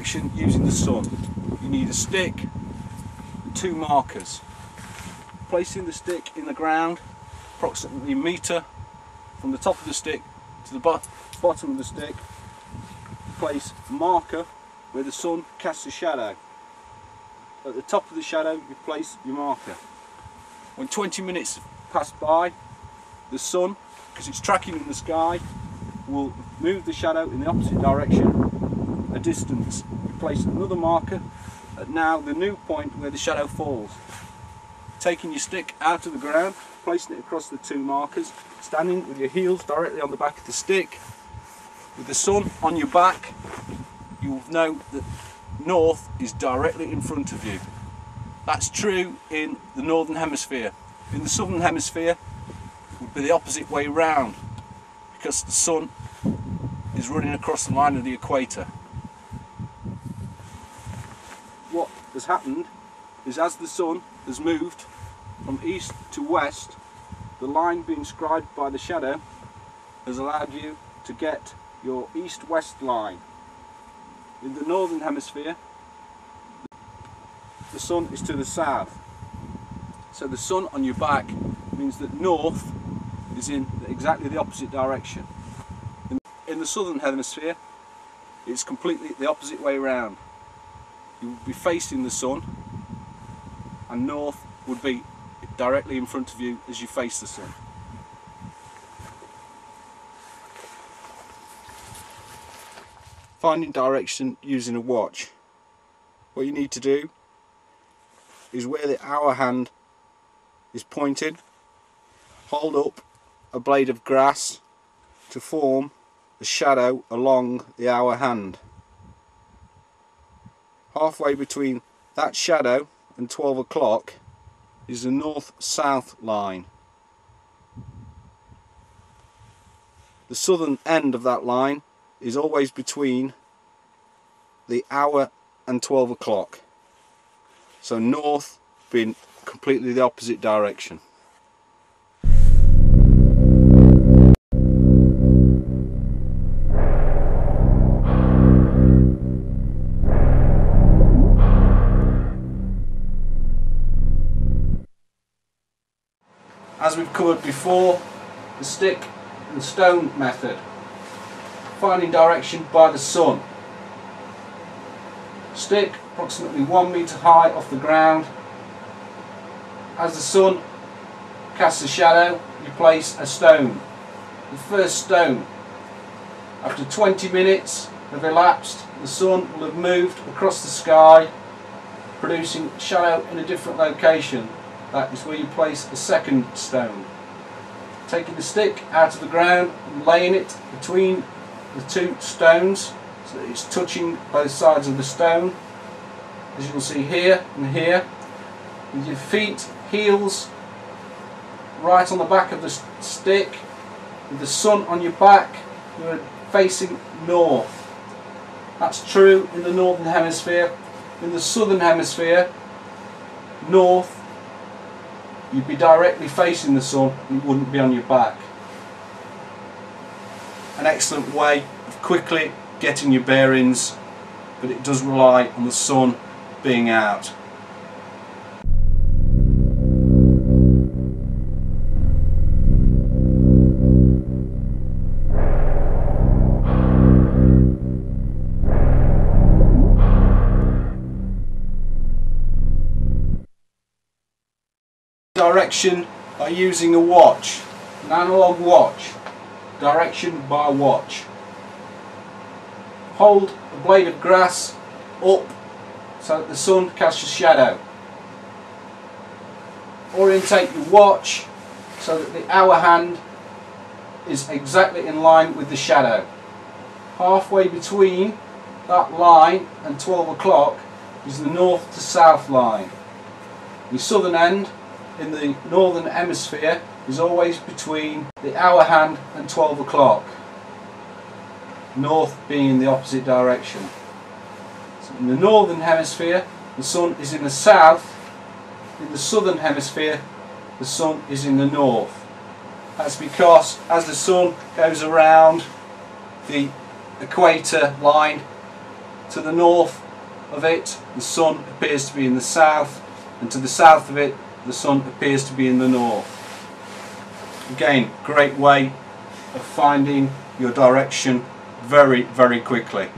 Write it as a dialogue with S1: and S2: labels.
S1: direction using the sun. You need a stick and 2 markers. Placing the stick in the ground approximately a metre from the top of the stick to the bottom of the stick, place a marker where the sun casts a shadow. At the top of the shadow you place your marker. When 20 minutes pass by, the sun, because it's tracking in the sky, will move the shadow in the opposite direction a distance. You place another marker at now the new point where the shadow falls. Taking your stick out of the ground, placing it across the 2 markers, standing with your heels directly on the back of the stick, with the sun on your back, you will know that north is directly in front of you. That's true in the northern hemisphere. In the southern hemisphere it would be the opposite way round, because the sun is running across the line of the equator. What has happened is, as the sun has moved from east to west, the line being scribed by the shadow has allowed you to get your east-west line. In the northern hemisphere, the sun is to the south, so the sun on your back means that north is in exactly the opposite direction. In the southern hemisphere it's completely the opposite way around. You would be facing the sun and north would be directly in front of you as you face the sun. Finding direction using a watch. What you need to do is, where the hour hand is pointed, hold up a blade of grass to form the shadow along the hour hand. Halfway between that shadow and 12 o'clock is the north-south line. The southern end of that line is always between the hour and 12 o'clock. So north being completely the opposite direction. As we've covered before, the stick and stone method. Finding direction by the sun. Stick approximately 1 metre high off the ground. As the sun casts a shadow, you place a stone. The first stone. After 20 minutes have elapsed, the sun will have moved across the sky, producing shadow in a different location. That is where you place the second stone. Taking the stick out of the ground and laying it between the 2 stones so that it's touching both sides of the stone, as you will see here and here, with your feet, heels right on the back of the stick, with the sun on your back, you're facing north. That's true in the northern hemisphere. In the southern hemisphere, north, you'd be directly facing the sun and you wouldn't be on your back. An excellent way of quickly getting your bearings, but it does rely on the sun being out. Direction by using a watch, an analog watch. Direction by watch. Hold a blade of grass up so that the sun casts a shadow. Orientate your watch so that the hour hand is exactly in line with the shadow. Halfway between that line and 12 o'clock is the north to south line. The southern end in the northern hemisphere is always between the hour hand and 12 o'clock, north being in the opposite direction. So in the northern hemisphere the sun is in the south, in the southern hemisphere the sun is in the north. That's because as the sun goes around the equator line, To the north of it, the sun appears to be in the south, and to the south of it, the sun appears to be in the north. Again, great way of finding your direction very, very quickly.